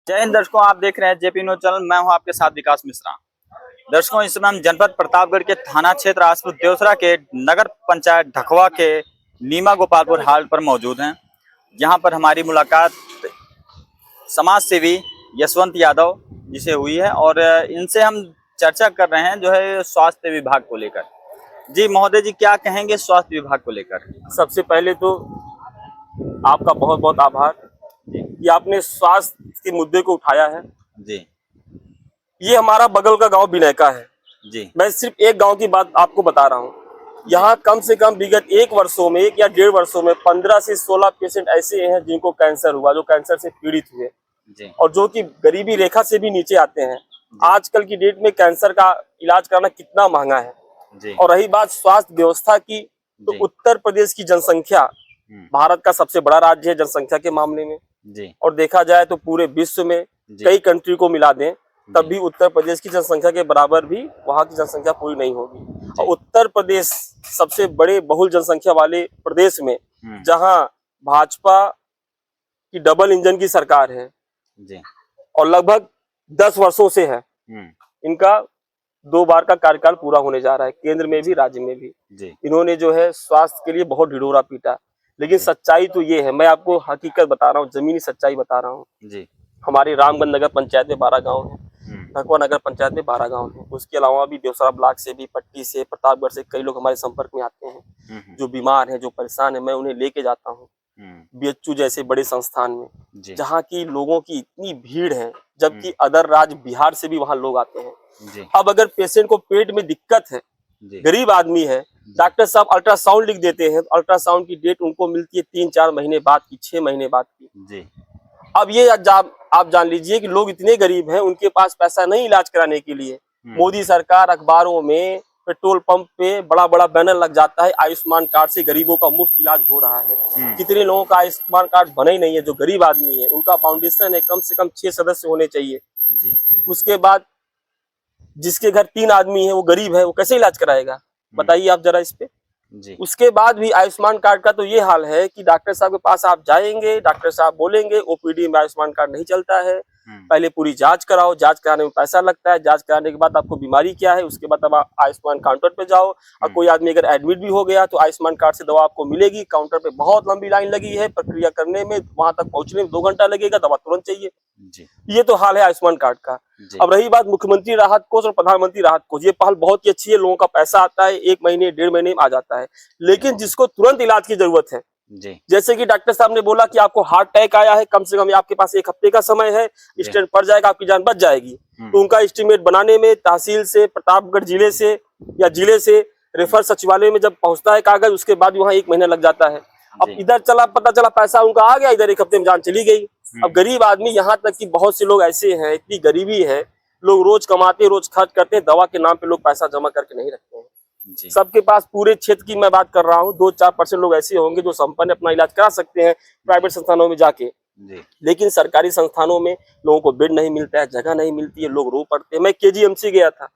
जय हिंद दर्शकों, आप देख रहे हैं जेपी न्यूज चैनल। मैं हूं आपके साथ विकास मिश्रा। दर्शकों, इस समय हम जनपद प्रतापगढ़ के थाना क्षेत्र आसपुर देवसरा के नगर पंचायत ढकवा के नीमा गोपालपुर हाल पर मौजूद हैं। यहाँ पर हमारी मुलाकात समाज सेवी यशवंत यादव जी से हुई है और इनसे हम चर्चा कर रहे हैं जो है स्वास्थ्य विभाग को लेकर। जी महोदय जी, क्या कहेंगे स्वास्थ्य विभाग को लेकर? सबसे पहले तो आपका बहुत बहुत आभार कि आपने स्वास्थ्य के मुद्दे को उठाया है। जी ये हमारा बगल का गांव बिनैका है। जी मैं सिर्फ एक गांव की बात आपको बता रहा हूँ। यहाँ कम से कम विगत 1 वर्षों में 1 या 1.5 वर्षों में 15 से 16 पेशेंट ऐसे हैं जिनको कैंसर हुआ, जो कैंसर से पीड़ित हुए जी और जो कि गरीबी रेखा से भी नीचे आते हैं। आजकल की डेट में कैंसर का इलाज कराना कितना महंगा है। जी और रही बात स्वास्थ्य व्यवस्था की, तो उत्तर प्रदेश की जनसंख्या भारत का सबसे बड़ा राज्य है जनसंख्या के मामले में जी। और देखा जाए तो पूरे विश्व में कई कंट्री को मिला दें तब भी उत्तर प्रदेश की जनसंख्या के बराबर भी वहां की जनसंख्या पूरी नहीं होगी। और उत्तर प्रदेश सबसे बड़े बहुल जनसंख्या वाले प्रदेश में, जहां भाजपा की डबल इंजन की सरकार है जी। और लगभग 10 वर्षों से है। इनका 2 बार का कार्यकाल पूरा होने जा रहा है, केंद्र में भी राज्य में भी। इन्होंने जो है स्वास्थ्य के लिए बहुत ढिढोरा पीटा, लेकिन सच्चाई तो ये है, मैं आपको हकीकत बता रहा हूँ, जमीनी सच्चाई बता रहा हूँ। हमारी रामगंज नगर पंचायत में 12 गांव है, ढकवा नगर पंचायत में 12 गांव है। उसके अलावा भी देवसरा ब्लॉक से भी, पट्टी से, प्रतापगढ़ से कई लोग हमारे संपर्क में आते हैं जो बीमार हैं, जो परेशान है। मैं उन्हें लेके जाता हूँ बीएचयू जैसे बड़े संस्थान में, जहाँ की लोगों की इतनी भीड़ है, जबकि अदर राज्य बिहार से भी वहाँ लोग आते हैं। अब अगर पेशेंट को पेट में दिक्कत है, गरीब आदमी है, डॉक्टर साहब अल्ट्रासाउंड लिख देते हैं, तो अल्ट्रासाउंड की डेट उनको मिलती है 3-4 महीने बाद की, 6 महीने बाद की। अब ये आप जान लीजिए कि लोग इतने गरीब हैं, उनके पास पैसा नहीं इलाज कराने के लिए। मोदी सरकार अखबारों में, पेट्रोल पंप पे बड़ा बड़ा बैनर लग जाता है, आयुष्मान कार्ड से गरीबों का मुफ्त इलाज हो रहा है। कितने लोगों का आयुष्मान कार्ड बने ही नहीं है, जो गरीब आदमी है। उनका फाउंडेशन है, कम से कम 6 सदस्य होने चाहिए। उसके बाद जिसके घर 3 आदमी है, वो गरीब है, वो कैसे इलाज कराएगा, बताइए आप जरा इस पे। उसके बाद भी आयुष्मान कार्ड का तो ये हाल है कि डॉक्टर साहब के पास आप जाएंगे, डॉक्टर साहब बोलेंगे ओपीडी में आयुष्मान कार्ड नहीं चलता है, पहले पूरी जांच कराओ, जांच कराने में पैसा लगता है, जांच कराने के बाद आपको बीमारी क्या है, उसके बाद अब आयुष्मान काउंटर पे जाओ। और कोई आदमी अगर एडमिट भी हो गया तो आयुष्मान कार्ड से दवा आपको मिलेगी। काउंटर पे बहुत लंबी लाइन लगी है, प्रक्रिया करने में, वहां तक पहुंचने में 2 घंटा लगेगा, दवा तुरंत चाहिए। ये तो हाल है आयुष्मान कार्ड का। अब रही बात मुख्यमंत्री राहत कोष और प्रधानमंत्री राहत कोष, ये पहल बहुत ही अच्छी है, लोगों का पैसा आता है, 1 महीने 1.5 महीने में आ जाता है। लेकिन जिसको तुरंत इलाज की जरूरत है, जैसे कि डॉक्टर साहब ने बोला कि आपको हार्ट अटैक आया है, कम से कम आपके पास 1 हफ्ते का समय है, स्टेंट पड़ जाएगा, आपकी जान बच जाएगी, तो उनका एस्टीमेट बनाने में तहसील से, प्रतापगढ़ जिले से या जिले से रेफर सचिवालय में जब पहुंचता है कागज, उसके बाद वहाँ 1 महीना लग जाता है। अब इधर पता चला पैसा उनका आ गया, इधर 1 हफ्ते में जान चली गई। अब गरीब आदमी, यहाँ तक कि बहुत से लोग ऐसे हैं, इतनी गरीबी है, लोग रोज कमाते, रोज खर्च करते हैं, दवा के नाम पे लोग पैसा जमा करके नहीं रखते हैं। सबके पास, पूरे क्षेत्र की मैं बात कर रहा हूँ, 2-4% लोग ऐसे होंगे जो संपन्न अपना इलाज करा सकते हैं प्राइवेट संस्थानों में जाके। लेकिन सरकारी संस्थानों में लोगों को बेड नहीं मिलता है, जगह नहीं मिलती है, लोग रो पड़ते हैं। मैं केजीएमसी गया था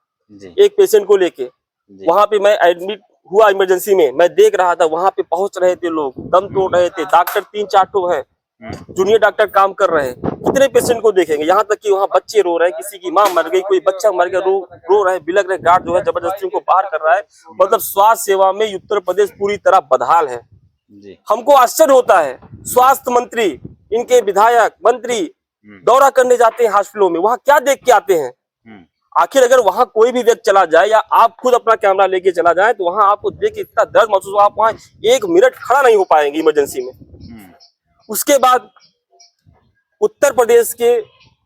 एक पेशेंट को लेके, वहां पे मैं एडमिट हुआ इमरजेंसी में, मैं देख रहा था, वहां पे पहुंच रहे थे लोग, दम तोड़ रहे थे, डॉक्टर 3-4 तो है, जूनियर डॉक्टर काम कर रहे हैं, कितने पेशेंट को देखेंगे। यहाँ तक कि वहाँ बच्चे रो रहे हैं, किसी की माँ मर गई, कोई बच्चा मर गया, रो रहे हैं, बिलक रहे, गार्ड जो है जबरदस्ती उनको बाहर कर रहा है। मतलब स्वास्थ्य सेवा में उत्तर प्रदेश पूरी तरह बदहाल है। हमको आश्चर्य होता है, स्वास्थ्य मंत्री, इनके विधायक, मंत्री दौरा करने जाते हैं हॉस्पिटलों में, वहाँ क्या देख के आते हैं। आखिर अगर वहां कोई भी व्यक्ति चला जाए या आप खुद अपना कैमरा लेके चला जाए, तो वहां आपको देख के इतना दर्द महसूस हो, आप वहां 1 मिनट खड़ा नहीं हो पाएंगे इमरजेंसी में। उसके बाद उत्तर प्रदेश के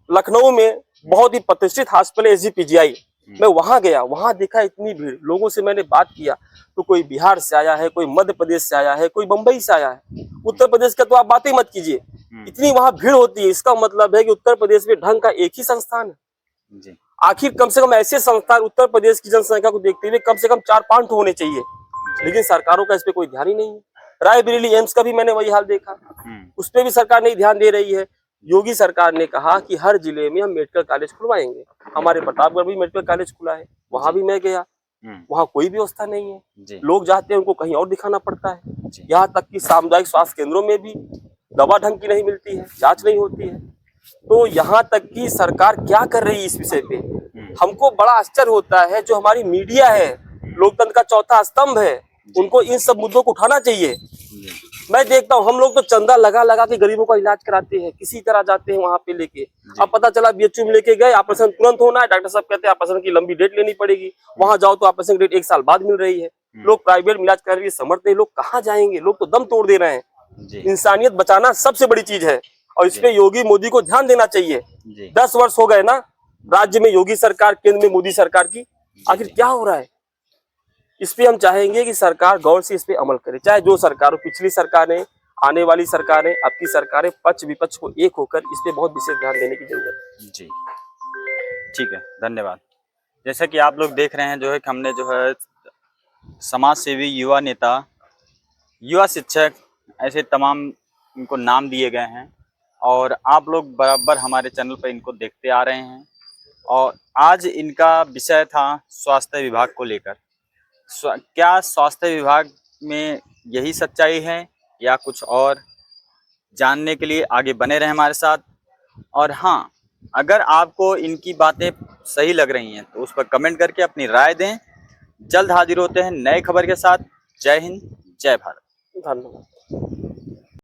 लखनऊ में बहुत ही प्रतिष्ठित हॉस्पिटल एसजीपीजीआई, मैं वहां गया, वहां देखा इतनी भीड़, लोगों से मैंने बात किया तो कोई बिहार से आया है, कोई मध्य प्रदेश से आया है, कोई मुंबई से आया है। उत्तर प्रदेश का तो आप बात ही मत कीजिए, इतनी वहां भीड़ होती है। इसका मतलब है कि उत्तर प्रदेश में ढंग का एक ही संस्थान है। आखिर कम से कम ऐसे संस्थान उत्तर प्रदेश की जनसंख्या को देखते हुए कम से कम 4-5 तो होने चाहिए, लेकिन सरकारों का इस पे कोई ध्यान ही नहीं है। रायबरेली एम्स का भी मैंने वही हाल देखा, उस पर भी सरकार नहीं ध्यान दे रही है। योगी सरकार ने कहा कि हर जिले में हम मेडिकल कॉलेज खुलवाएंगे, हमारे प्रतापगढ़ भी मेडिकल कॉलेज खुला है, वहां भी मैं गया, वहां कोई व्यवस्था नहीं है। लोग जाते हैं, उनको कहीं और दिखाना पड़ता है। यहाँ तक कि सामुदायिक स्वास्थ्य केंद्रों में भी दवा ढंग की नहीं मिलती है, जांच नहीं होती है। तो यहाँ तक कि सरकार क्या कर रही है इस विषय पे हमको बड़ा आश्चर्य होता है। जो हमारी मीडिया है, लोकतंत्र का चौथा स्तंभ है, उनको इन सब मुद्दों को उठाना चाहिए। मैं देखता हूँ हम लोग तो चंदा लगा लगा के गरीबों का इलाज कराते हैं, किसी तरह जाते हैं वहां पे लेके। अब पता चला बीएचयू में लेके गए, ऑपरेशन तुरंत होना है, डॉक्टर साहब कहते हैं ऑपरेशन की लंबी डेट लेनी पड़ेगी। वहां जाओ तो ऑपरेशन की डेट 1 साल बाद मिल रही है। लोग प्राइवेट में इलाज करने के समर्थ नहीं, लोग कहाँ जाएंगे, लोग तो दम तोड़ दे रहे हैं। इंसानियत बचाना सबसे बड़ी चीज है और इसमें योगी मोदी को ध्यान देना चाहिए। 10 वर्ष हो गए ना राज्य में योगी सरकार, केंद्र में मोदी सरकार की, आखिर क्या हो रहा है? इस पे हम चाहेंगे कि सरकार गौर से इस पे अमल करे, चाहे जो सरकार हो, पिछली सरकारें, आने वाली सरकारें, अब की सरकारें, पक्ष विपक्ष को एक होकर इस पे बहुत विशेष ध्यान देने की जरूरत है। जी ठीक है, धन्यवाद। जैसा कि आप लोग देख रहे हैं जो है कि हमने जो है समाज सेवी, युवा नेता, युवा शिक्षक, ऐसे तमाम इनको नाम दिए गए हैं और आप लोग बराबर हमारे चैनल पर इनको देखते आ रहे हैं। और आज इनका विषय था स्वास्थ्य विभाग को लेकर। क्या स्वास्थ्य विभाग में यही सच्चाई है या कुछ और? जानने के लिए आगे बने रहें हमारे साथ। और हाँ, अगर आपको इनकी बातें सही लग रही हैं तो उस पर कमेंट करके अपनी राय दें। जल्द हाजिर होते हैं नए खबर के साथ। जय हिंद, जय भारत। धन्यवाद।